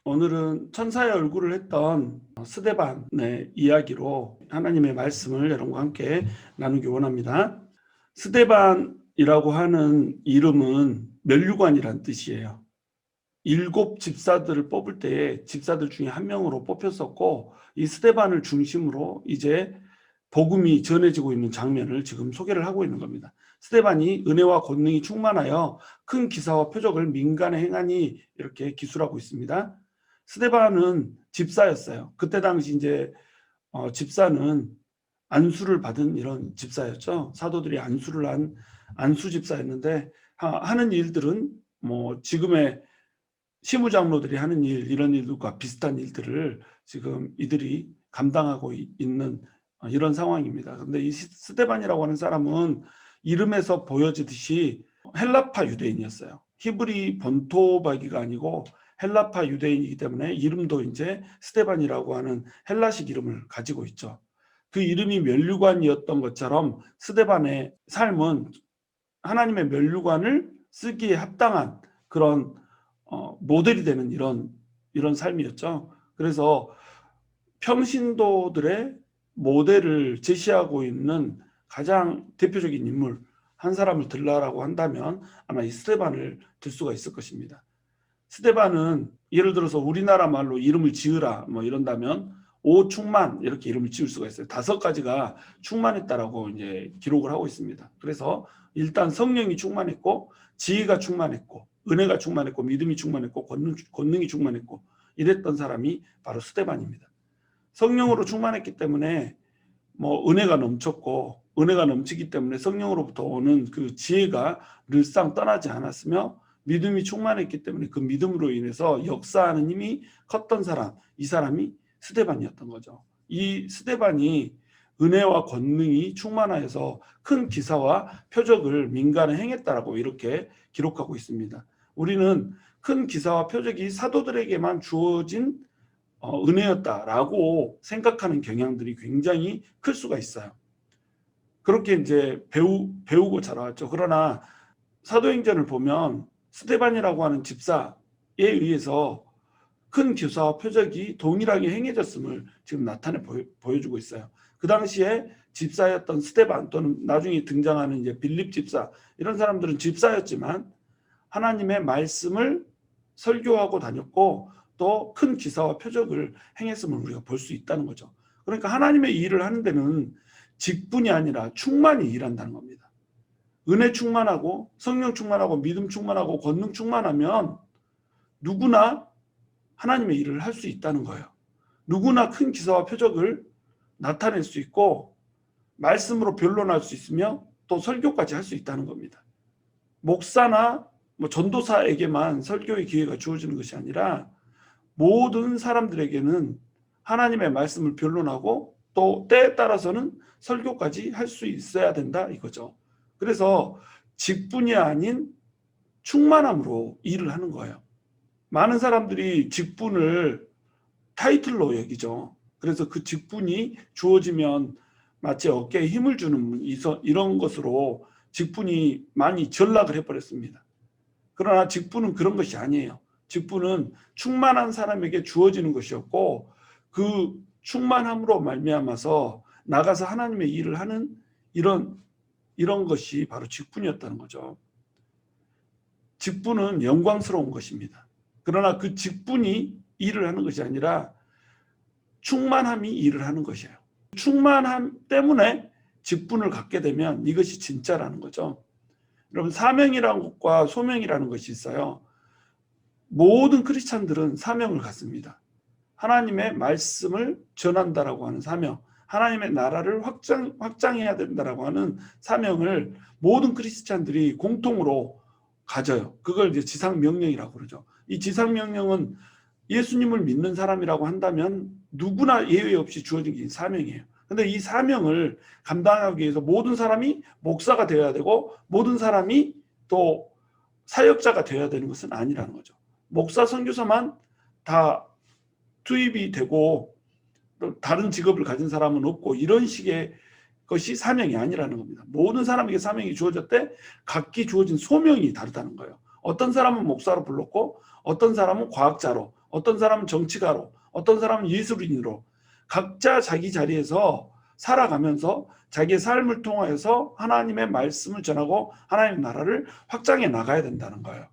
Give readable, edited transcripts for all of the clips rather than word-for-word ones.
오늘은 천사의 얼굴을 했던 스데반의 이야기로 하나님의 말씀을 여러분과 함께 나누기 원합니다. 스데반이라고 하는 이름은 면류관이란 뜻이에요. 7 집사들을 뽑을 때에 집사들 중에 한 명으로 뽑혔었고, 이 스데반을 중심으로 이제 복음이 전해지고 있는 장면을 지금 소개를 하고 있는 겁니다. 스데반이 은혜와 권능이 충만하여 큰 기사와 표적을 민간에 행하니 이렇게 기술하고 있습니다. 스데반은 집사였어요. 그때 당시 이제 집사는 안수를 받은 이런 집사였죠. 사도들이 안수를 한 안수 집사였는데 하는 일들은 뭐 지금의 시무장로들이 하는 일, 이런 일들과 비슷한 일들을 지금 이들이 감당하고 있는 이런 상황입니다. 그런데 이 스데반이라고 하는 사람은 이름에서 보여지듯이 헬라파 유대인이었어요. 히브리 본토박이가 아니고 헬라파 유대인이기 때문에 이름도 이제 스데반이라고 하는 헬라식 이름을 가지고 있죠. 그 이름이 면류관이었던 것처럼 스데반의 삶은 하나님의 면류관을 쓰기에 합당한 그런 모델이 되는 이런 삶이었죠. 그래서 평신도들의 모델을 제시하고 있는 가장 대표적인 인물 한 사람을 들라라고 한다면 아마 이 스데반을 들 수가 있을 것입니다. 스데반은 예를 들어서 우리나라 말로 이름을 지으라 뭐 이런다면 오충만 이렇게 이름을 지을 수가 있어요. 5가지가 충만했다라고 이제 기록을 하고 있습니다. 그래서 일단 성령이 충만했고, 지혜가 충만했고, 은혜가 충만했고, 믿음이 충만했고, 권능이 충만했고, 이랬던 사람이 바로 스데반입니다. 성령으로 충만했기 때문에 뭐 은혜가 넘쳤고, 은혜가 넘치기 때문에 성령으로부터 오는 그 지혜가 늘상 떠나지 않았으며, 믿음이 충만했기 때문에 그 믿음으로 인해서 역사하는 힘이 컸던 사람, 이 사람이 스데반이었던 거죠. 이 스데반이 은혜와 권능이 충만하여서 큰 기사와 표적을 민간에 행했다라고 이렇게 기록하고 있습니다. 우리는 큰 기사와 표적이 사도들에게만 주어진 은혜였다라고 생각하는 경향들이 굉장히 클 수가 있어요. 그렇게 이제 배우고 자라왔죠. 그러나 사도행전을 보면 스데반이라고 하는 집사에 의해서 큰 기사와 표적이 동일하게 행해졌음을 지금 나타내 보여주고 있어요. 그 당시에 집사였던 스데반 또는 나중에 등장하는 이제 빌립 집사, 이런 사람들은 집사였지만 하나님의 말씀을 설교하고 다녔고 또 큰 기사와 표적을 행했음을 우리가 볼 수 있다는 거죠. 그러니까 하나님의 일을 하는 데는 직분이 아니라 충만히 일한다는 겁니다. 은혜 충만하고 성령 충만하고 믿음 충만하고 권능 충만하면 누구나 하나님의 일을 할 수 있다는 거예요. 누구나 큰 기사와 표적을 나타낼 수 있고 말씀으로 변론할 수 있으며 또 설교까지 할 수 있다는 겁니다. 목사나 전도사에게만 설교의 기회가 주어지는 것이 아니라 모든 사람들에게는 하나님의 말씀을 변론하고 또 때에 따라서는 설교까지 할 수 있어야 된다 이거죠. 그래서 직분이 아닌 충만함으로 일을 하는 거예요. 많은 사람들이 직분을 타이틀로 여기죠. 그래서 그 직분이 주어지면 마치 어깨에 힘을 주는 이런 것으로 직분이 많이 전락을 해버렸습니다. 그러나 직분은 그런 것이 아니에요. 직분은 충만한 사람에게 주어지는 것이었고, 그 충만함으로 말미암아서 나가서 하나님의 일을 하는 이런 것이 바로 직분이었다는 거죠. 직분은 영광스러운 것입니다. 그러나 그 직분이 일을 하는 것이 아니라 충만함이 일을 하는 것이에요. 충만함 때문에 직분을 갖게 되면 이것이 진짜라는 거죠. 여러분, 사명이라는 것과 소명이라는 것이 있어요. 모든 크리스찬들은 사명을 갖습니다. 하나님의 말씀을 전한다라고 하는 사명, 하나님의 나라를 확장해야 된다라고 하는 사명을 모든 크리스찬들이 공통으로 가져요. 그걸 이제 지상명령이라고 그러죠. 이 지상명령은 예수님을 믿는 사람이라고 한다면 누구나 예외 없이 주어진 게 사명이에요. 근데 이 사명을 감당하기 위해서 모든 사람이 목사가 되어야 되고 모든 사람이 또 사역자가 되어야 되는 것은 아니라는 거죠. 목사, 선교사만 다 투입이 되고 또 다른 직업을 가진 사람은 없고 이런 식의 것이 사명이 아니라는 겁니다. 모든 사람에게 사명이 주어졌대 각기 주어진 소명이 다르다는 거예요. 어떤 사람은 목사로 불렀고 어떤 사람은 과학자로, 어떤 사람은 정치가로, 어떤 사람은 예술인으로 각자 자기 자리에서 살아가면서 자기의 삶을 통하여서 하나님의 말씀을 전하고 하나님의 나라를 확장해 나가야 된다는 거예요.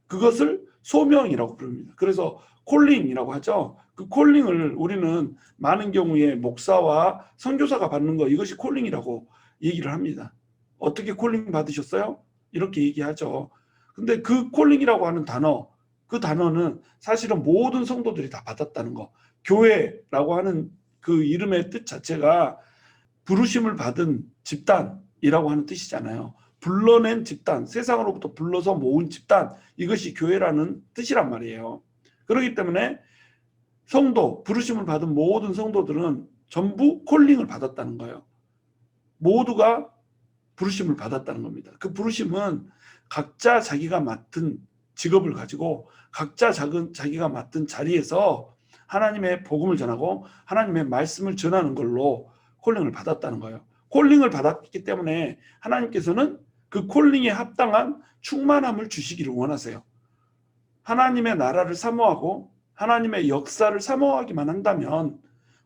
그것을 소명이라고 부릅니다. 그래서 콜링이라고 하죠. 그 콜링을 우리는 많은 경우에 목사와 선교사가 받는 거, 이것이 콜링이라고 얘기를 합니다. 어떻게 콜링 받으셨어요? 이렇게 얘기하죠. 근데 그 콜링이라고 하는 단어, 그 단어는 사실은 모든 성도들이 다 받았다는 거. 교회라고 하는 그 이름의 뜻 자체가 부르심을 받은 집단이라고 하는 뜻이잖아요. 불러낸 집단, 세상으로부터 불러서 모은 집단, 이것이 교회라는 뜻이란 말이에요. 그렇기 때문에 성도, 부르심을 받은 모든 성도들은 전부 콜링을 받았다는 거예요. 모두가 부르심을 받았다는 겁니다. 그 부르심은 각자 자기가 맡은 직업을 가지고 각자 자기가 맡은 자리에서 하나님의 복음을 전하고 하나님의 말씀을 전하는 걸로 콜링을 받았다는 거예요. 콜링을 받았기 때문에 하나님께서는 그 콜링에 합당한 충만함을 주시기를 원하세요. 하나님의 나라를 사모하고 하나님의 역사를 사모하기만 한다면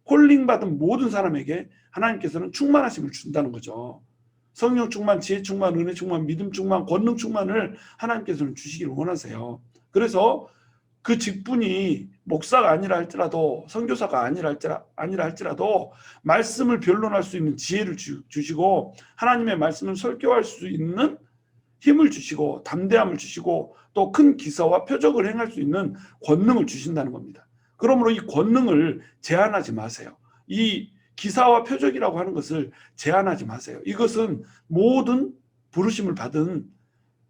콜링 받은 모든 사람에게 하나님께서는 충만하심을 준다는 거죠. 성령 충만, 지혜 충만, 은혜 충만, 믿음 충만, 권능 충만을 하나님께서는 주시기를 원하세요. 그래서 그 직분이 목사가 아니라 할지라도, 선교사가 아니라 할지라도 말씀을 변론할 수 있는 지혜를 주시고 하나님의 말씀을 설교할 수 있는 힘을 주시고 담대함을 주시고 또 큰 기사와 표적을 행할 수 있는 권능을 주신다는 겁니다. 그러므로 이 권능을 제한하지 마세요. 이 기사와 표적이라고 하는 것을 제한하지 마세요. 이것은 모든 부르심을 받은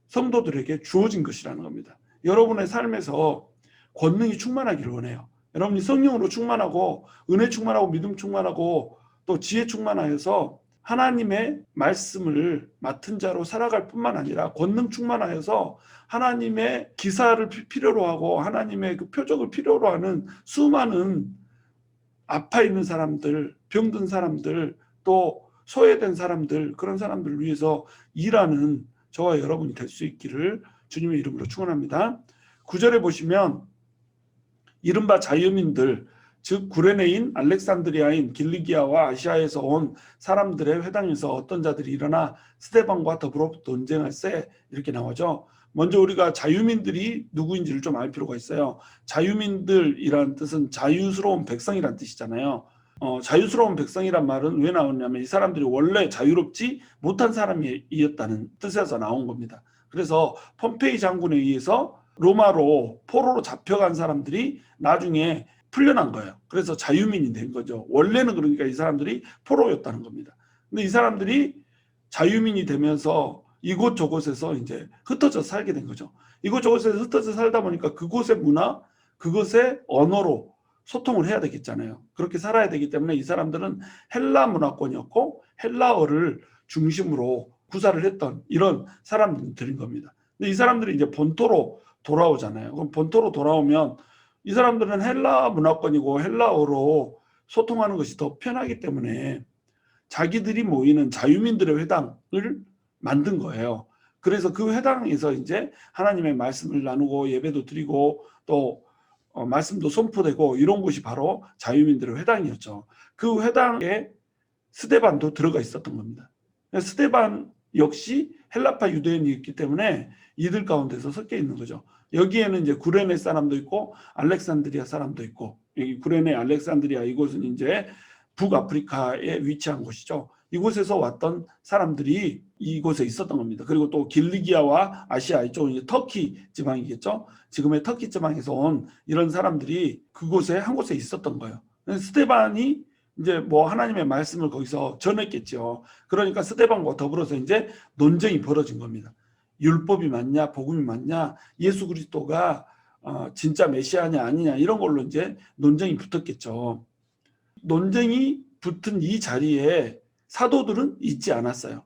성도들에게 주어진 것이라는 겁니다. 여러분의 삶에서 권능이 충만하기를 원해요. 여러분이 성령으로 충만하고 은혜 충만하고 믿음 충만하고 또 지혜 충만하여서 하나님의 말씀을 맡은 자로 살아갈 뿐만 아니라 권능 충만하여서 하나님의 기사를 필요로 하고 하나님의 그 표적을 필요로 하는 수많은 아파 있는 사람들, 병든 사람들, 또 소외된 사람들, 그런 사람들을 위해서 일하는 저와 여러분이 될 수 있기를 주님의 이름으로 축원합니다. 9절에 보시면 이른바 자유민들, 즉 구레네인, 알렉산드리아인, 길리기아와 아시아에서 온 사람들의 회당에서 어떤 자들이 일어나 스데반과 더불어 논쟁할세, 이렇게 나오죠. 먼저 우리가 자유민들이 누구인지를 좀 알 필요가 있어요. 자유민들이라는 뜻은 자유스러운 백성이라는 뜻이잖아요. 자유스러운 백성이란 말은 왜 나오냐면 이 사람들이 원래 자유롭지 못한 사람이었다는 뜻에서 나온 겁니다. 그래서 폼페이 장군에 의해서 로마로 포로로 잡혀간 사람들이 나중에 풀려난 거예요. 그래서 자유민이 된 거죠. 원래는 그러니까 이 사람들이 포로였다는 겁니다. 근데 이 사람들이 자유민이 되면서 이곳 저곳에서 이제 흩어져 살게 된 거죠. 이곳 저곳에서 흩어져 살다 보니까 그곳의 문화, 그것의 언어로 소통을 해야 되겠잖아요. 그렇게 살아야 되기 때문에 이 사람들은 헬라 문화권이었고 헬라어를 중심으로 구사를 했던 이런 사람들인 겁니다. 근데 이 사람들이 이제 본토로 돌아오잖아요. 그럼 본토로 돌아오면 이 사람들은 헬라 문화권이고 헬라어로 소통하는 것이 더 편하기 때문에 자기들이 모이는 자유민들의 회당을 만든 거예요. 그래서 그 회당에서 이제 하나님의 말씀을 나누고 예배도 드리고 또 말씀도 선포되고 이런 곳이 바로 자유민들의 회당이었죠. 그 회당에 스데반도 들어가 있었던 겁니다. 스데반 역시 헬라파 유대인이었기 때문에 이들 가운데서 섞여 있는 거죠. 여기에는 이제 구레네 사람도 있고 알렉산드리아 사람도 있고, 여기 구레네 알렉산드리아 이곳은 이제 북아프리카에 위치한 곳이죠. 이곳에서 왔던 사람들이 이곳에 있었던 겁니다. 그리고 또 길리기아와 아시아 이쪽은 이제 터키 지방이겠죠. 지금의 터키 지방에서 온 이런 사람들이 그곳에 한 곳에 있었던 거예요. 스데반이 이제 뭐 하나님의 말씀을 거기서 전했겠죠. 그러니까 스데반과 더불어서 이제 논쟁이 벌어진 겁니다. 율법이 맞냐, 복음이 맞냐, 예수 그리스도가 진짜 메시아냐 아니냐 이런 걸로 이제 논쟁이 붙었겠죠. 논쟁이 붙은 이 자리에 사도들은 있지 않았어요.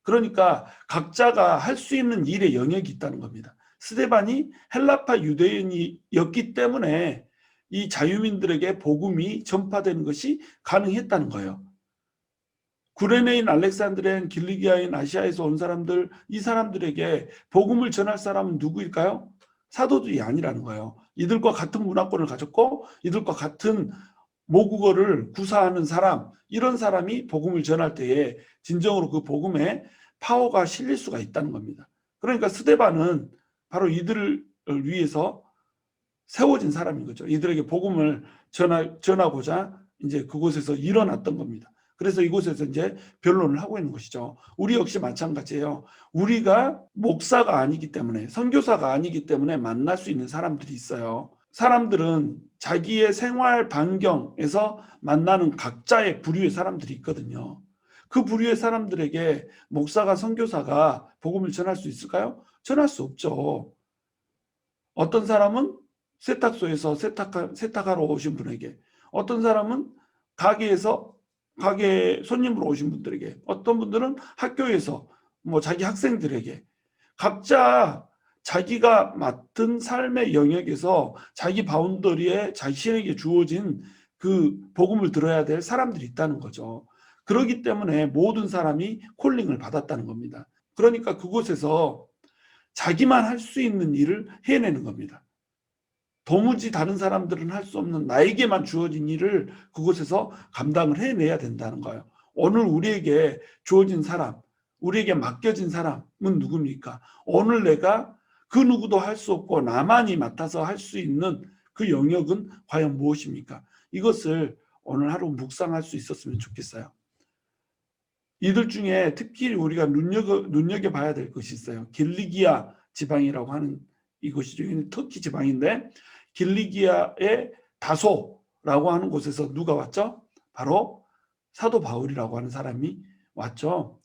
그러니까 각자가 할 수 있는 일의 영역이 있다는 겁니다. 스데반이 헬라파 유대인이었기 때문에 이 자유민들에게 복음이 전파되는 것이 가능했다는 거예요. 구레네인, 알렉산드리아인, 길리기아인, 아시아에서 온 사람들, 이 사람들에게 복음을 전할 사람은 누구일까요? 사도들이 아니라는 거예요. 이들과 같은 문화권을 가졌고 이들과 같은 모국어를 구사하는 사람, 이런 사람이 복음을 전할 때에 진정으로 그 복음에 파워가 실릴 수가 있다는 겁니다. 그러니까 스데반은 바로 이들을 위해서 세워진 사람인 거죠. 이들에게 복음을 전하고자 이제 그곳에서 일어났던 겁니다. 그래서 이곳에서 이제 변론을 하고 있는 것이죠. 우리 역시 마찬가지예요. 우리가 목사가 아니기 때문에, 선교사가 아니기 때문에 만날 수 있는 사람들이 있어요. 사람들은 자기의 생활 반경에서 만나는 각자의 부류의 사람들이 있거든요. 그 부류의 사람들에게 목사가, 선교사가 복음을 전할 수 있을까요? 전할 수 없죠. 어떤 사람은 세탁소에서 세탁하러 오신 분에게, 어떤 사람은 가게 손님으로 오신 분들에게, 어떤 분들은 학교에서 뭐 자기 학생들에게, 각자 자기가 맡은 삶의 영역에서 자기 바운더리에 자신에게 주어진 그 복음을 들어야 될 사람들이 있다는 거죠. 그렇기 때문에 모든 사람이 콜링을 받았다는 겁니다. 그러니까 그곳에서 자기만 할 수 있는 일을 해내는 겁니다. 도무지 다른 사람들은 할 수 없는 나에게만 주어진 일을 그곳에서 감당을 해내야 된다는 거예요. 오늘 우리에게 주어진 사람, 우리에게 맡겨진 사람은 누굽니까? 오늘 내가 그 누구도 할 수 없고 나만이 맡아서 할 수 있는 그 영역은 과연 무엇입니까? 이것을 오늘 하루 묵상할 수 있었으면 좋겠어요. 이들 중에 특히 우리가 눈여겨봐야 될 것이 있어요. 길리기아 지방이라고 하는 이곳이 터키 지방인데, 길리기아의 다소라고 하는 곳에서 누가 왔죠? 바로 사도 바울이라고 하는 사람이 왔죠.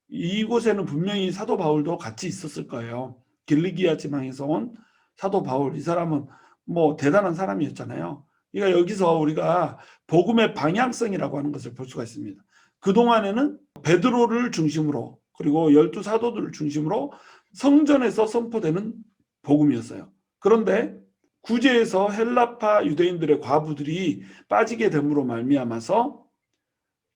이곳에는 분명히 사도 바울도 같이 있었을 거예요. 길리기아 지방에서 온 사도 바울, 이 사람은 뭐 대단한 사람이었잖아요. 그러니까 여기서 우리가 복음의 방향성이라고 하는 것을 볼 수가 있습니다. 그동안에는 베드로를 중심으로, 그리고 12 사도들을 중심으로 성전에서 선포되는 복음이었어요. 그런데 구제에서 헬라파 유대인들의 과부들이 빠지게 됨으로 말미암아서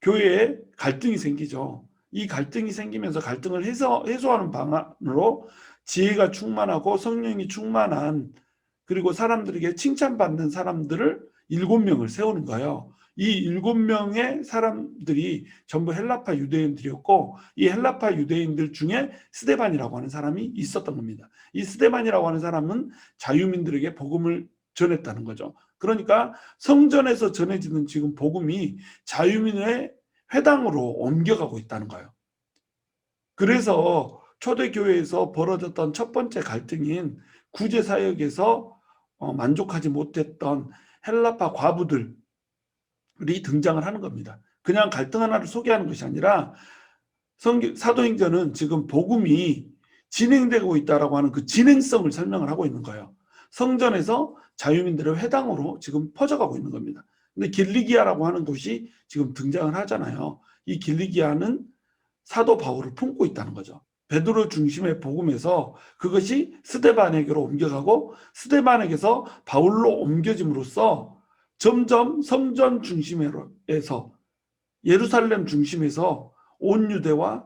교회에 갈등이 생기죠. 이 갈등이 생기면서 갈등을 해소하는 방안으로 지혜가 충만하고 성령이 충만한, 그리고 사람들에게 칭찬받는 사람들을 7명을 세우는 거예요. 이 7명의 사람들이 전부 헬라파 유대인들이었고, 이 헬라파 유대인들 중에 스데반이라고 하는 사람이 있었던 겁니다. 이 스데반이라고 하는 사람은 자유민들에게 복음을 전했다는 거죠. 그러니까 성전에서 전해지는 지금 복음이 자유민의 회당으로 옮겨가고 있다는 거예요. 그래서 초대교회에서 벌어졌던 첫 번째 갈등인 구제사역에서 만족하지 못했던 헬라파 과부들이 등장을 하는 겁니다. 그냥 갈등 하나를 소개하는 것이 아니라 사도행전은 지금 복음이 진행되고 있다라고 하는 그 진행성을 설명을 하고 있는 거예요. 성전에서 자유민들의 회당으로 지금 퍼져가고 있는 겁니다. 근데 길리기아라고 하는 곳이 지금 등장을 하잖아요. 이 길리기아는 사도 바울을 품고 있다는 거죠. 베드로 중심의 복음에서 그것이 스데반에게로 옮겨가고, 스데반에게서 바울로 옮겨짐으로써 점점 성전 중심에서, 예루살렘 중심에서 온 유대와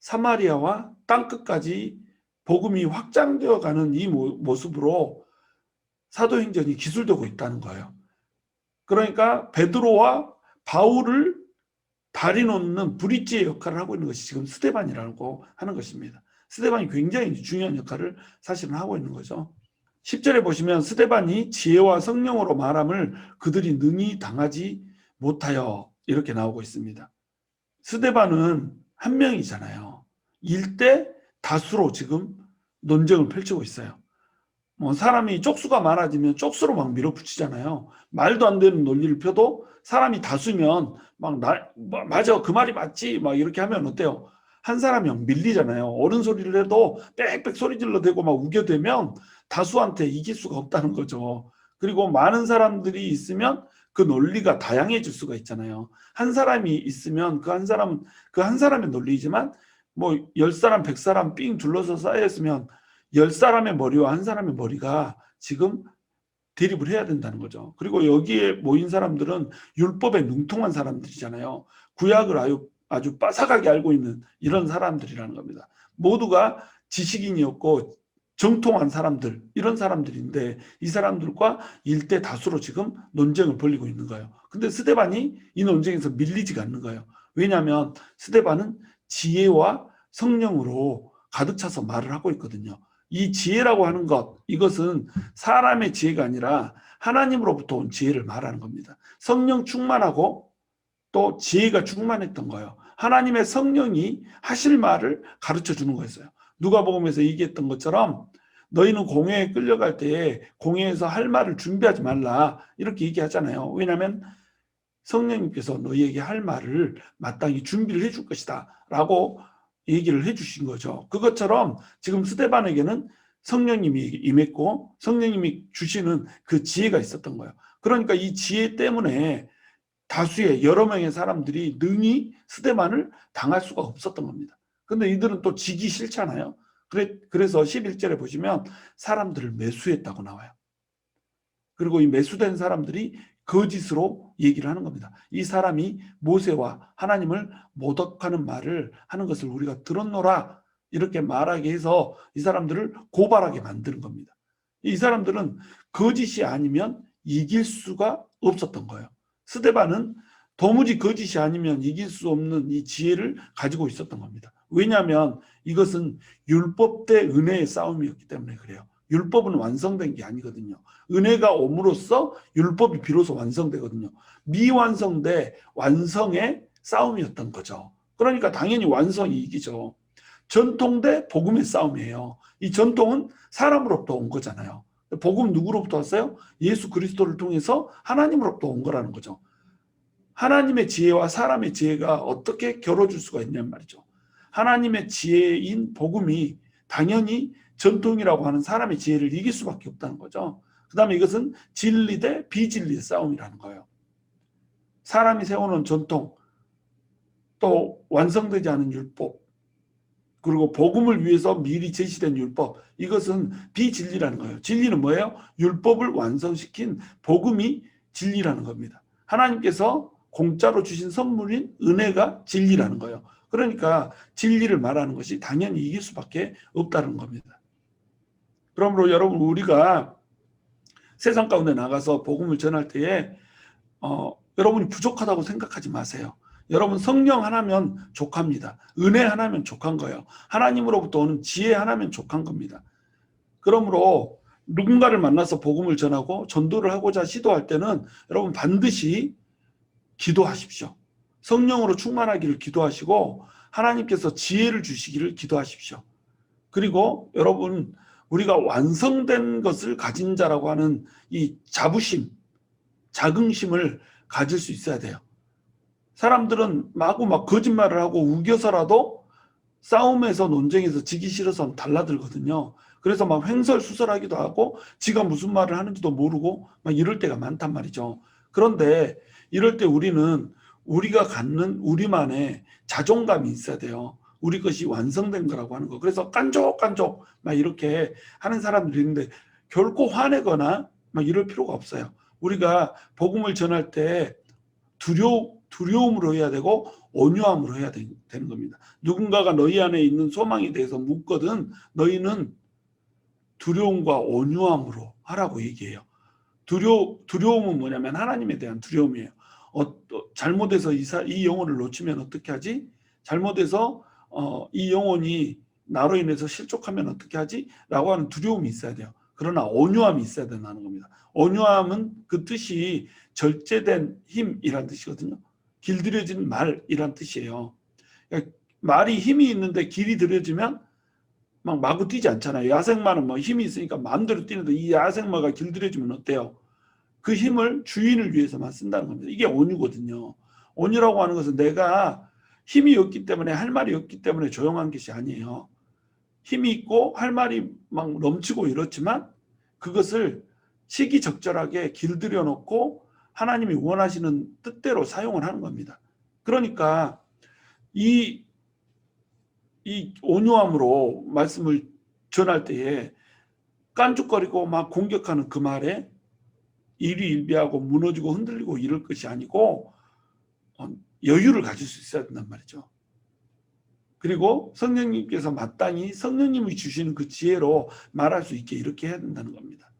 사마리아와 땅끝까지 복음이 확장되어 가는 이 모습으로 사도행전이 기술되고 있다는 거예요. 그러니까 베드로와 바울을 다리 놓는 브릿지의 역할을 하고 있는 것이 지금 스데반이라고 하는 것입니다. 스데반이 굉장히 중요한 역할을 사실은 하고 있는 거죠. 10절에 보시면 스데반이 지혜와 성령으로 말함을 그들이 능히 당하지 못하여, 이렇게 나오고 있습니다. 스데반은 한 명이잖아요. 일대 다수로 지금 논쟁을 펼치고 있어요. 뭐 사람이 쪽수가 많아지면 쪽수로 막 밀어붙이잖아요. 말도 안 되는 논리를 펴도 사람이 다수면 맞아, 그 말이 맞지, 막 이렇게 하면 어때요? 한 사람이 막 밀리잖아요. 옳은 소리를 해도 빽빽 소리 질러대고 막 우겨대면 다수한테 이길 수가 없다는 거죠. 그리고 많은 사람들이 있으면 그 논리가 다양해질 수가 있잖아요. 한 사람이 있으면 그 한 사람의 논리이지만, 뭐 10사람, 100사람 삥 둘러서 쌓여있으면 10사람의 머리와 한 사람의 머리가 지금 대립을 해야 된다는 거죠. 그리고 여기에 모인 사람들은 율법에 능통한 사람들이잖아요. 구약을 아주 빠삭하게 알고 있는 이런 사람들이라는 겁니다. 모두가 지식인이었고 정통한 사람들, 이런 사람들인데 이 사람들과 일대 다수로 지금 논쟁을 벌이고 있는 거예요. 근데 스데반이 이 논쟁에서 밀리지가 않는 거예요. 왜냐하면 스데반은 지혜와 성령으로 가득 차서 말을 하고 있거든요. 이 지혜라고 하는 것, 이것은 사람의 지혜가 아니라 하나님으로부터 온 지혜를 말하는 겁니다. 성령 충만하고 또 지혜가 충만했던 거예요. 하나님의 성령이 하실 말을 가르쳐 주는 거였어요. 누가복음에서 얘기했던 것처럼 너희는 공회에 끌려갈 때에 공회에서 할 말을 준비하지 말라, 이렇게 얘기하잖아요. 왜냐하면 성령님께서 너희에게 할 말을 마땅히 준비를 해줄 것이다 라고 얘기를 해주신 거죠. 그것처럼 지금 스데반에게는 성령님이 임했고 성령님이 주시는 그 지혜가 있었던 거예요. 그러니까 이 지혜 때문에 다수의 여러 명의 사람들이 능히 스데반을 당할 수가 없었던 겁니다. 근데 이들은 또 지기 싫잖아요. 그래서 11절에 보시면 사람들을 매수했다고 나와요. 그리고 이 매수된 사람들이 거짓으로 얘기를 하는 겁니다. 이 사람이 모세와 하나님을 모독하는 말을 하는 것을 우리가 들었노라, 이렇게 말하게 해서 이 사람들을 고발하게 만드는 겁니다. 이 사람들은 거짓이 아니면 이길 수가 없었던 거예요. 스데반은 도무지 거짓이 아니면 이길 수 없는 이 지혜를 가지고 있었던 겁니다. 왜냐하면 이것은 율법 대 은혜의 싸움이었기 때문에 그래요. 율법은 완성된 게 아니거든요. 은혜가 옴으로써 율법이 비로소 완성되거든요. 미완성 대 완성의 싸움이었던 거죠. 그러니까 당연히 완성이 이기죠. 전통 대 복음의 싸움이에요. 이 전통은 사람으로부터 온 거잖아요. 복음 누구로부터 왔어요? 예수 그리스도를 통해서 하나님으로부터 온 거라는 거죠. 하나님의 지혜와 사람의 지혜가 어떻게 겨뤄질 수가 있냔 말이죠. 하나님의 지혜인 복음이 당연히 전통이라고 하는 사람의 지혜를 이길 수밖에 없다는 거죠. 그 다음에 이것은 진리 대 비진리의 싸움이라는 거예요. 사람이 세워놓은 전통, 또 완성되지 않은 율법, 그리고 복음을 위해서 미리 제시된 율법, 이것은 비진리라는 거예요. 진리는 뭐예요? 율법을 완성시킨 복음이 진리라는 겁니다. 하나님께서 공짜로 주신 선물인 은혜가 진리라는 거예요. 그러니까 진리를 말하는 것이 당연히 이길 수밖에 없다는 겁니다. 그러므로 여러분, 우리가 세상 가운데 나가서 복음을 전할 때에 여러분이 부족하다고 생각하지 마세요. 여러분, 성령 하나면 족합니다. 은혜 하나면 족한 거예요. 하나님으로부터 오는 지혜 하나면 족한 겁니다. 그러므로 누군가를 만나서 복음을 전하고 전도를 하고자 시도할 때는 여러분 반드시 기도하십시오. 성령으로 충만하기를 기도하시고 하나님께서 지혜를 주시기를 기도하십시오. 그리고 여러분, 우리가 완성된 것을 가진 자라고 하는 이 자부심, 자긍심을 가질 수 있어야 돼요. 사람들은 마구 막 거짓말을 하고 우겨서라도 싸움에서 논쟁에서 지기 싫어서 달라들거든요. 그래서 막 횡설수설하기도 하고 지가 무슨 말을 하는지도 모르고 막 이럴 때가 많단 말이죠. 그런데 이럴 때 우리는 우리가 갖는 우리만의 자존감이 있어야 돼요. 우리 것이 완성된 거라고 하는 거. 그래서 깐족깐족 막 이렇게 하는 사람들이 있는데 결코 화내거나 막 이럴 필요가 없어요. 우리가 복음을 전할 때 두려움으로 해야 되고 온유함으로 해야 되는 겁니다. 누군가가 너희 안에 있는 소망에 대해서 묻거든 너희는 두려움과 온유함으로 하라고 얘기해요. 두려움은 뭐냐면 하나님에 대한 두려움이에요. 잘못해서 이 영혼을 놓치면 어떻게 하지? 잘못해서 이 영혼이 나로 인해서 실족하면 어떻게 하지? 라고 하는 두려움이 있어야 돼요. 그러나 온유함이 있어야 된다는 겁니다. 온유함은 그 뜻이 절제된 힘이란 뜻이거든요. 길들여진 말이란 뜻이에요. 그러니까 말이 힘이 있는데 길이 들여지면 막 마구 뛰지 않잖아요. 야생마는 뭐 힘이 있으니까 마음대로 뛰는데 이 야생마가 길들여지면 어때요? 그 힘을 주인을 위해서만 쓴다는 겁니다. 이게 온유거든요. 온유라고 하는 것은 내가 힘이 없기 때문에 할 말이 없기 때문에 조용한 것이 아니에요. 힘이 있고 할 말이 막 넘치고 이렇지만 그것을 시기적절하게 길들여 놓고 하나님이 원하시는 뜻대로 사용을 하는 겁니다. 그러니까 이 온유함으로 말씀을 전할 때에 깐죽거리고 막 공격하는 그 말에 일희일비하고 무너지고 흔들리고 이럴 것이 아니고 여유를 가질 수 있어야 된단 말이죠. 그리고 성령님께서 마땅히 성령님이 주시는 그 지혜로 말할 수 있게 이렇게 해야 된다는 겁니다.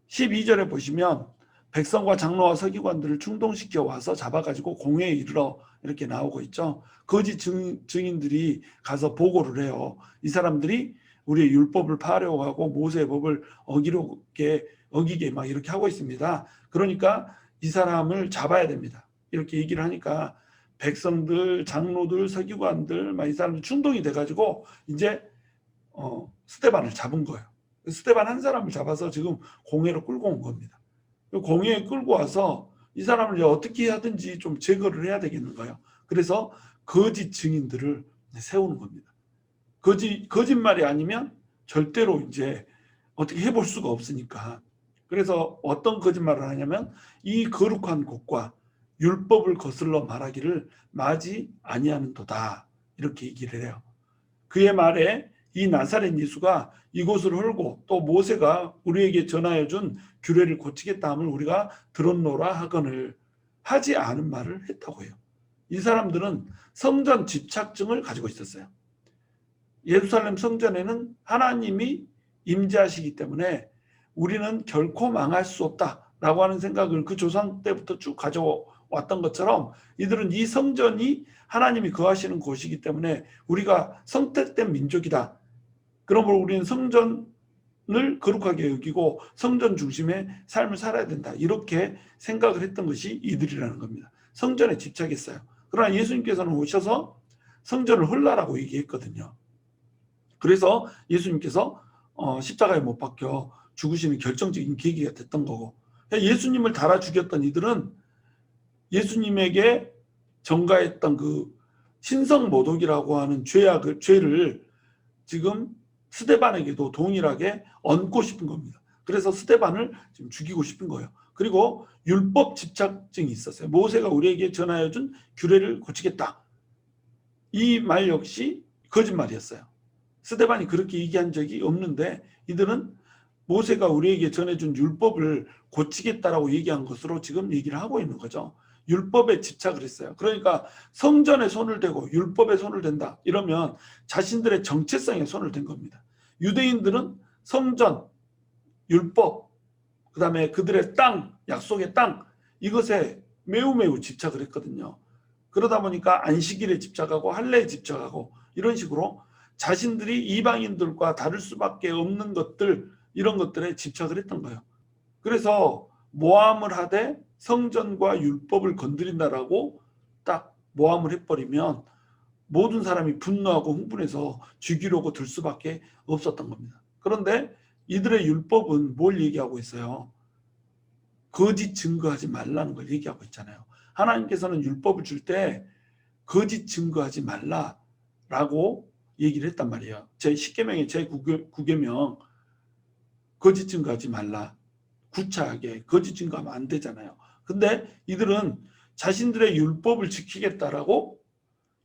12절에 보시면 백성과 장로와 서기관들을 충동시켜 와서 잡아가지고 공회에 이르러 이렇게 나오고 있죠. 거짓 증인들이 가서 보고를 해요. 이 사람들이 우리의 율법을 파하려고 하고 모세의 법을 어기게 막 이렇게 하고 있습니다. 그러니까 이 사람을 잡아야 됩니다. 이렇게 얘기를 하니까 백성들, 장로들, 서기관들 막 이 사람들 충동이 돼가지고 이제 스데반을 잡은 거예요. 스데반 한 사람을 잡아서 지금 공회로 끌고 온 겁니다. 공회에 끌고 와서 이 사람을 이제 어떻게 하든지 좀 제거를 해야 되겠는 거예요. 그래서 거짓 증인들을 세우는 겁니다. 거짓말이 아니면 절대로 이제 어떻게 해볼 수가 없으니까. 그래서 어떤 거짓말을 하냐면 이 거룩한 곳과 율법을 거슬러 말하기를 마지 아니하는도다 이렇게 얘기를 해요. 그의 말에 이 나사렛 예수가 이곳을 헐고 또 모세가 우리에게 전하여 준 규례를 고치겠다 함을 우리가 들었노라 하거늘 하지 않은 말을 했다고 해요. 이 사람들은 성전 집착증을 가지고 있었어요. 예루살렘 성전에는 하나님이 임재하시기 때문에 우리는 결코 망할 수 없다라고 하는 생각을 그 조상 때부터 쭉 가져왔던 것처럼 이들은 이 성전이 하나님이 거하시는 곳이기 때문에 우리가 선택된 민족이다. 그러므로 우리는 성전을 거룩하게 여기고 성전 중심의 삶을 살아야 된다. 이렇게 생각을 했던 것이 이들이라는 겁니다. 성전에 집착했어요. 그러나 예수님께서는 오셔서 성전을 헐라라고 얘기했거든요. 그래서 예수님께서 십자가에 못 박혀 죽으시는 결정적인 계기가 됐던 거고, 예수님을 달아 죽였던 이들은 예수님에게 전가했던 그 신성모독이라고 하는 죄를 지금 스데반에게도 동일하게 얹고 싶은 겁니다. 그래서 스데반을 지금 죽이고 싶은 거예요. 그리고 율법 집착증이 있었어요. 모세가 우리에게 전하여 준 규례를 고치겠다. 이 말 역시 거짓말이었어요. 스데반이 그렇게 얘기한 적이 없는데 이들은 모세가 우리에게 전해준 율법을 고치겠다라고 얘기한 것으로 지금 얘기를 하고 있는 거죠. 율법에 집착을 했어요. 그러니까 성전에 손을 대고 율법에 손을 댄다. 이러면 자신들의 정체성에 손을 댄 겁니다. 유대인들은 성전, 율법, 그 다음에 그들의 땅, 약속의 땅, 이것에 매우 집착을 했거든요. 그러다 보니까 안식일에 집착하고 할례에 집착하고 이런 식으로 자신들이 이방인들과 다를 수밖에 없는 것들, 이런 것들에 집착을 했던 거예요. 그래서 모함을 하되 성전과 율법을 건드린다라고 딱 모함을 해버리면 모든 사람이 분노하고 흥분해서 죽이려고 들 수밖에 없었던 겁니다. 그런데 이들의 율법은 뭘 얘기하고 있어요? 거짓 증거하지 말라는 걸 얘기하고 있잖아요. 하나님께서는 율법을 줄 때 거짓 증거하지 말라라고 얘기를 했단 말이에요. 제10계명의 제9계명 거짓 증거하지 말라. 구차하게 거짓 증거하면 안 되잖아요. 근데 이들은 자신들의 율법을 지키겠다라고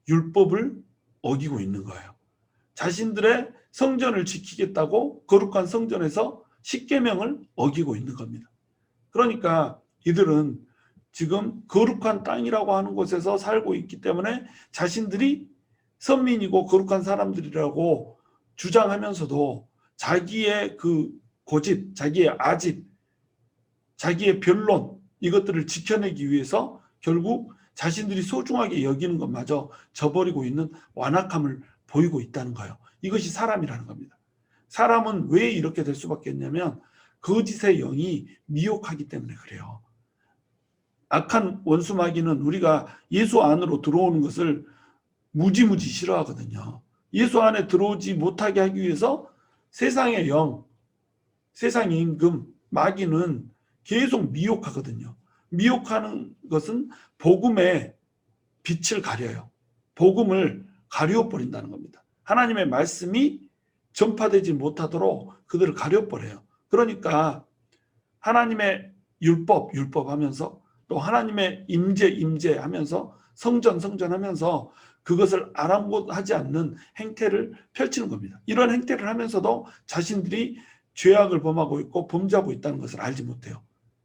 율법을 어기고 있는 거예요. 자신들의 성전을 지키겠다고 거룩한 성전에서 10계명을 어기고 있는 겁니다. 그러니까 이들은 지금 거룩한 땅이라고 하는 곳에서 살고 있기 때문에 자신들이 선민이고 거룩한 사람들이라고 주장하면서도 자기의 그 고집, 자기의 아집, 자기의 변론, 이것들을 지켜내기 위해서 결국 자신들이 소중하게 여기는 것마저 저버리고 있는 완악함을 보이고 있다는 거예요. 이것이 사람이라는 겁니다. 사람은 왜 이렇게 될 수밖에 없냐면 거짓의 영이 미혹하기 때문에 그래요. 악한 원수 마귀는 우리가 예수 안으로 들어오는 것을 무지무지 싫어하거든요. 예수 안에 들어오지 못하게 하기 위해서 세상의 영, 세상의 임금, 마귀는 계속 미혹하거든요. 미혹하는 것은 복음의 빛을 가려요. 복음을 가려버린다는 겁니다. 하나님의 말씀이 전파되지 못하도록 그들을 가려버려요. 그러니까 하나님의 율법 하면서 또 하나님의 임재 하면서 성전 하면서 그것을 아랑곳하지 않는 행태를 펼치는 겁니다. 이런 행태를 하면서도 자신들이 죄악을 범하고 있고 범죄하고 있다는 것을 알지 못해요.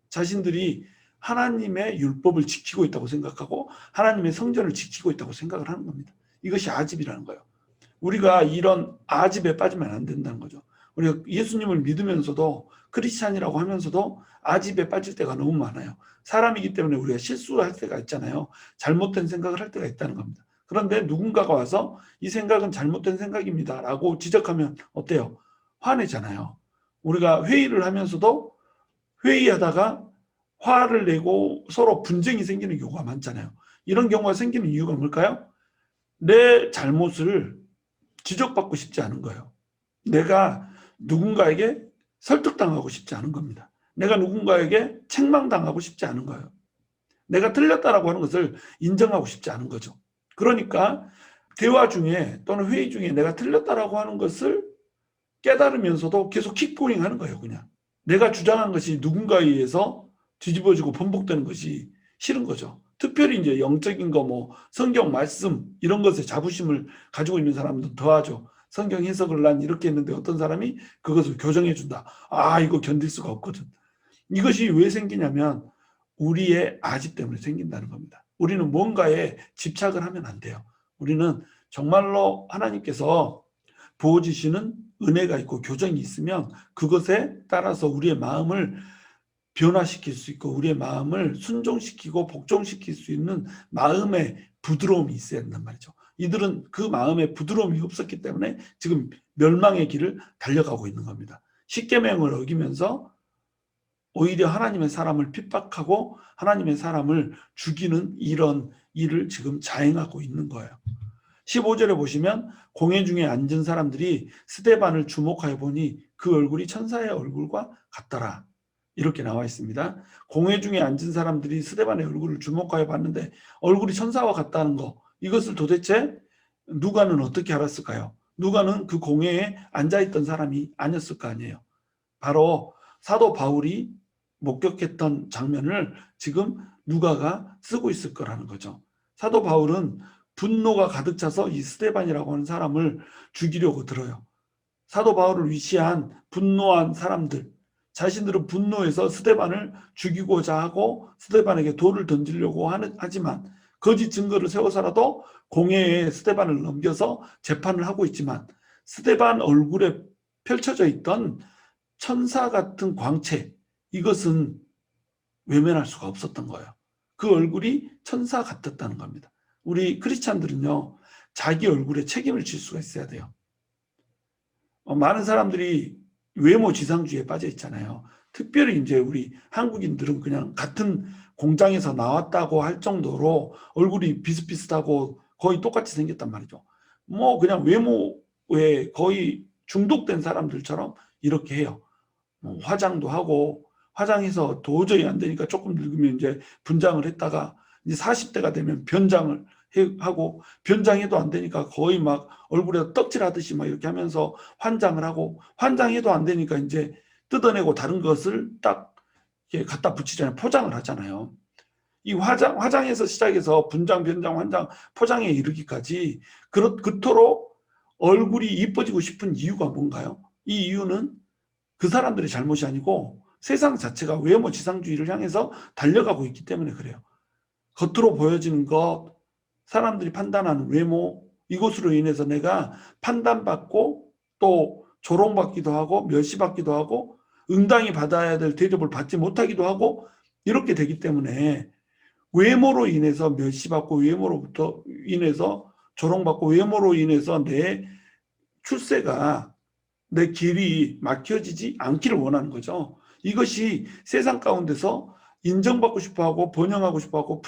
자신들이 하나님의 율법을 지키고 있다고 생각하고 하나님의 성전을 지키고 있다고 생각을 하는 겁니다. 이것이 아집이라는 거예요. 우리가 이런 아집에 빠지면 안 된다는 거죠. 우리가 예수님을 믿으면서도 크리스찬이라고 하면서도 아집에 빠질 때가 너무 많아요. 사람이기 때문에 우리가 실수할 때가 있잖아요. 잘못된 생각을 할 때가 있다는 겁니다. 그런데 누군가가 와서 이 생각은 잘못된 생각입니다 라고 지적하면 어때요? 화내잖아요. 우리가 회의를 하면서도 회의하다가 화를 내고 서로 분쟁이 생기는 경우가 많잖아요. 이런 경우가 생기는 이유가 뭘까요? 내 잘못을 지적받고 싶지 않은 거예요. 내가 누군가에게 설득당하고 싶지 않은 겁니다. 내가 누군가에게 책망당하고 싶지 않은 거예요. 내가 틀렸다라고 하는 것을 인정하고 싶지 않은 거죠. 그러니까 대화 중에 또는 회의 중에 내가 틀렸다라고 하는 것을 깨달으면서도 계속 킥고잉 하는 거예요. 그냥 내가 주장한 것이 누군가에 의해서 뒤집어지고 번복되는 것이 싫은 거죠. 특별히 이제 영적인 거 뭐 성경 말씀 이런 것에 자부심을 가지고 있는 사람들은 더하죠. 성경 해석을 난 이렇게 했는데 어떤 사람이 그것을 교정해 준다. 아, 이거 견딜 수가 없거든. 이것이 왜 생기냐면 우리의 아집 때문에 생긴다는 겁니다. 우리는 뭔가에 집착을 하면 안 돼요. 우리는 정말로 하나님께서 부어주시는 은혜가 있고 교정이 있으면 그것에 따라서 우리의 마음을 변화시킬 수 있고 우리의 마음을 순종시키고 복종시킬 수 있는 마음의 부드러움이 있어야 된단 말이죠. 이들은 그 마음의 부드러움이 없었기 때문에 지금 멸망의 길을 달려가고 있는 겁니다. 십계명을 어기면서 오히려 하나님의 사람을 핍박하고 하나님의 사람을 죽이는 이런 일을 지금 자행하고 있는 거예요. 15절에 보시면 공회 중에 앉은 사람들이 스데반을 주목하여 보니 그 얼굴이 천사의 얼굴과 같더라. 이렇게 나와 있습니다. 공회 중에 앉은 사람들이 스데반의 얼굴을 주목하여 봤는데 얼굴이 천사와 같다는 거, 이것을 도대체 누가는 어떻게 알았을까요? 누가는 그 공회에 앉아있던 사람이 아니었을 거 아니에요. 바로 사도 바울이 목격했던 장면을 지금 누가가 쓰고 있을 거라는 거죠. 사도 바울은 분노가 가득 차서 이 스데반이라고 하는 사람을 죽이려고 들어요. 사도 바울을 위시한 분노한 사람들, 자신들은 분노해서 스데반을 죽이고자 하고 스데반에게 돌을 던지려고 하지만 거짓 증거를 세워서라도 공회에 스데반을 넘겨서 재판을 하고 있지만 스데반 얼굴에 펼쳐져 있던 천사 같은 광채, 이것은 외면할 수가 없었던 거예요. 그 얼굴이 천사 같았다는 겁니다. 우리 크리스찬들은요, 자기 얼굴에 책임을 질 수가 있어야 돼요. 많은 사람들이 외모 지상주의에 빠져 있잖아요. 특별히 이제 우리 한국인들은 그냥 같은 공장에서 나왔다고 할 정도로 얼굴이 비슷비슷하고 거의 똑같이 생겼단 말이죠. 뭐 그냥 외모에 거의 중독된 사람들처럼 이렇게 해요. 화장도 하고 화장해서 도저히 안 되니까 조금 늙으면 이제 분장을 했다가 이제 40대가 되면 변장을 하고 변장해도 안 되니까 거의 막 얼굴에 떡칠하듯이 막 이렇게 하면서 환장을 하고 환장해도 안 되니까 이제 뜯어내고 다른 것을 딱 이렇게 갖다 붙이잖아요. 포장을 하잖아요. 이 화장에서 시작해서 분장, 변장, 환장, 포장에 이르기까지 그토록 얼굴이 이뻐지고 싶은 이유가 뭔가요? 이 이유는 그 사람들의 잘못이 아니고 세상 자체가 외모 지상주의를 향해서 달려가고 있기 때문에 그래요. 겉으로 보여지는 것, 사람들이 판단하는 외모, 이것으로 인해서 내가 판단받고 또 조롱받기도 하고 멸시받기도 하고 응당히 받아야 될 대접을 받지 못하기도 하고 이렇게 되기 때문에 외모로 인해서 멸시받고 외모로부터 인해서 조롱받고 외모로 인해서 내 출세가 내 길이 막혀지지 않기를 원하는 거죠. 이것이 세상 가운데서 인정받고 싶어하고 번영하고 싶어하고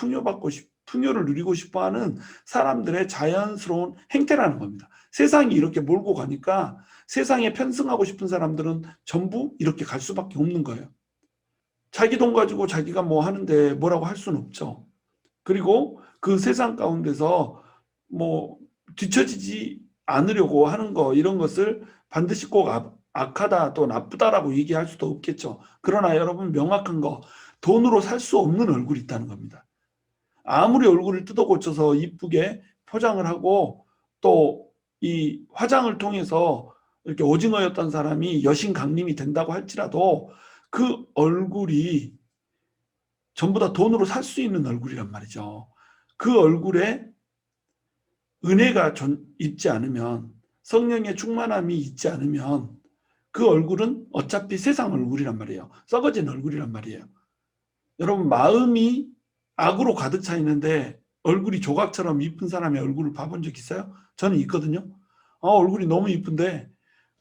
풍요를 누리고 싶어하는 사람들의 자연스러운 행태라는 겁니다. 세상이 이렇게 몰고 가니까 세상에 편승하고 싶은 사람들은 전부 이렇게 갈 수밖에 없는 거예요. 자기 돈 가지고 자기가 뭐 하는데 뭐라고 할 수는 없죠. 그리고 그 세상 가운데서 뭐 뒤처지지 않으려고 하는 거, 이런 것을 반드시 꼭 악하다 또 나쁘다라고 얘기할 수도 없겠죠. 그러나 여러분, 명확한 거, 돈으로 살 수 없는 얼굴이 있다는 겁니다. 아무리 얼굴을 뜯어 고쳐서 이쁘게 포장을 하고 또 이 화장을 통해서 이렇게 오징어였던 사람이 여신 강림이 된다고 할지라도 그 얼굴이 전부 다 돈으로 살 수 있는 얼굴이란 말이죠. 그 얼굴에 은혜가 있지 않으면, 성령의 충만함이 있지 않으면 그 얼굴은 어차피 세상 얼굴이란 말이에요. 썩어진 얼굴이란 말이에요. 여러분, 마음이 악으로 가득 차 있는데 얼굴이 조각처럼 이쁜 사람의 얼굴을 봐본 적 있어요? 저는 있거든요. 얼굴이 너무 이쁜데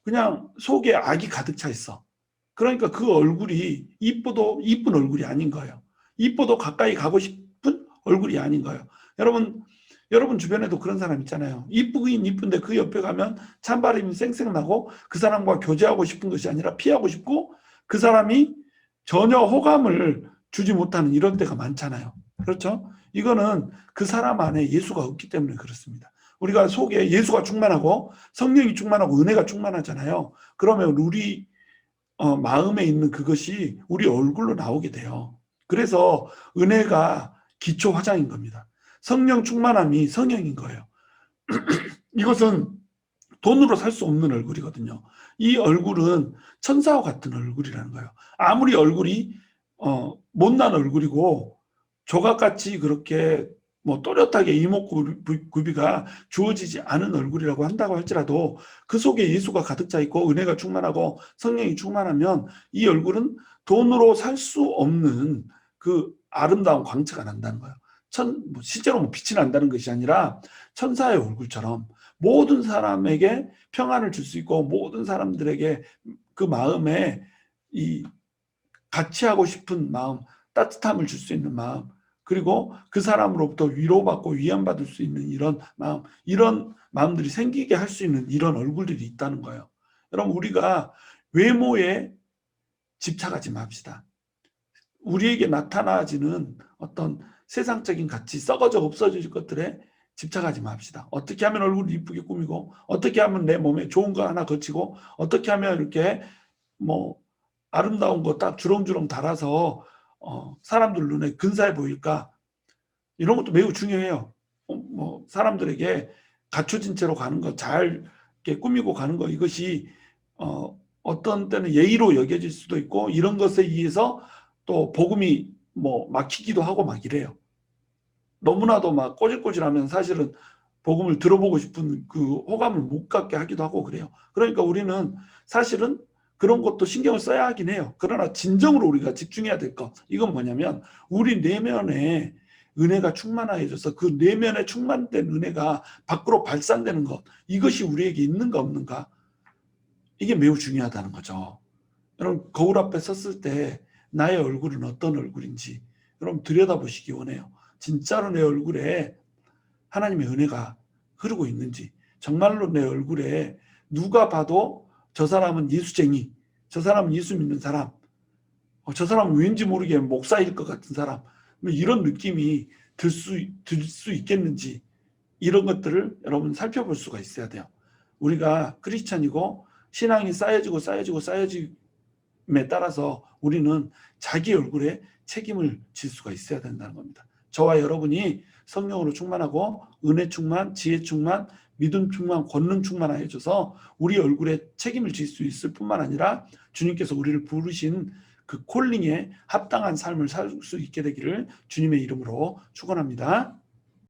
그냥 속에 악이 가득 차 있어. 그러니까 그 얼굴이 이뻐도 이쁜 얼굴이 아닌 거예요. 이뻐도 가까이 가고 싶은 얼굴이 아닌 거예요. 여러분 주변에도 그런 사람 있잖아요. 이쁘긴 이쁜데 그 옆에 가면 찬바람이 쌩쌩 나고 그 사람과 교제하고 싶은 것이 아니라 피하고 싶고, 그 사람이 전혀 호감을 주지 못하는 이런 때가 많잖아요. 그렇죠? 이거는 그 사람 안에 예수가 없기 때문에 그렇습니다. 우리가 속에 예수가 충만하고 성령이 충만하고 은혜가 충만하잖아요. 그러면 우리 마음에 있는 그것이 우리 얼굴로 나오게 돼요. 그래서 은혜가 기초 화장인 겁니다. 성령 충만함이 성령인 거예요. 이것은 돈으로 살 수 없는 얼굴이거든요. 이 얼굴은 천사와 같은 얼굴이라는 거예요. 아무리 얼굴이 못난 얼굴이고 조각같이 그렇게 뭐 또렷하게 이목구비가 주어지지 않은 얼굴이라고 한다고 할지라도 그 속에 예수가 가득 차 있고 은혜가 충만하고 성령이 충만하면 이 얼굴은 돈으로 살 수 없는 그 아름다운 광채가 난다는 거예요. 실제로 뭐 빛이 난다는 것이 아니라 천사의 얼굴처럼 모든 사람에게 평안을 줄 수 있고 모든 사람들에게 그 마음에 이 같이 하고 싶은 마음, 따뜻함을 줄 수 있는 마음, 그리고 그 사람으로부터 위로받고 위안받을 수 있는 이런 마음, 이런 마음들이 생기게 할 수 있는 이런 얼굴들이 있다는 거예요. 여러분, 우리가 외모에 집착하지 맙시다. 우리에게 나타나지는 어떤 세상적인 가치, 썩어져 없어질 것들에 집착하지 맙시다. 어떻게 하면 얼굴을 이쁘게 꾸미고, 어떻게 하면 내 몸에 좋은 거 하나 거치고, 어떻게 하면 이렇게 뭐 아름다운 거 딱 주렁주렁 달아서 사람들 눈에 근사해 보일까? 이런 것도 매우 중요해요. 뭐 사람들에게 갖춰진 채로 가는 거, 잘 이렇게 꾸미고 가는 거, 이것이 어떤 때는 예의로 여겨질 수도 있고, 이런 것에 의해서 또 복음이 뭐 막히기도 하고 막 이래요. 너무나도 막 꼬질꼬질하면 사실은 복음을 들어보고 싶은 그 호감을 못 갖게 하기도 하고 그래요. 그러니까 우리는 사실은 그런 것도 신경을 써야 하긴 해요. 그러나 진정으로 우리가 집중해야 될 것, 이건 뭐냐면 우리 내면에 은혜가 충만해져서 그 내면에 충만된 은혜가 밖으로 발산되는 것, 이것이 우리에게 있는가 없는가, 이게 매우 중요하다는 거죠. 여러분, 거울 앞에 섰을 때 나의 얼굴은 어떤 얼굴인지 여러분 들여다보시기 원해요. 진짜로 내 얼굴에 하나님의 은혜가 흐르고 있는지, 정말로 내 얼굴에 누가 봐도 저 사람은 예수쟁이, 저 사람은 예수 믿는 사람, 저 사람은 왠지 모르게 목사일 것 같은 사람, 이런 느낌이 들 수 있겠는지, 이런 것들을 여러분 살펴볼 수가 있어야 돼요. 우리가 크리스찬이고 신앙이 쌓여짐에 따라서 우리는 자기 얼굴에 책임을 질 수가 있어야 된다는 겁니다. 저와 여러분이 성령으로 충만하고 은혜 충만, 지혜 충만, 믿음 충만, 권능 충만하여져서 우리 얼굴에 책임을 질 수 있을 뿐만 아니라 주님께서 우리를 부르신 그 콜링에 합당한 삶을 살 수 있게 되기를 주님의 이름으로 축원합니다.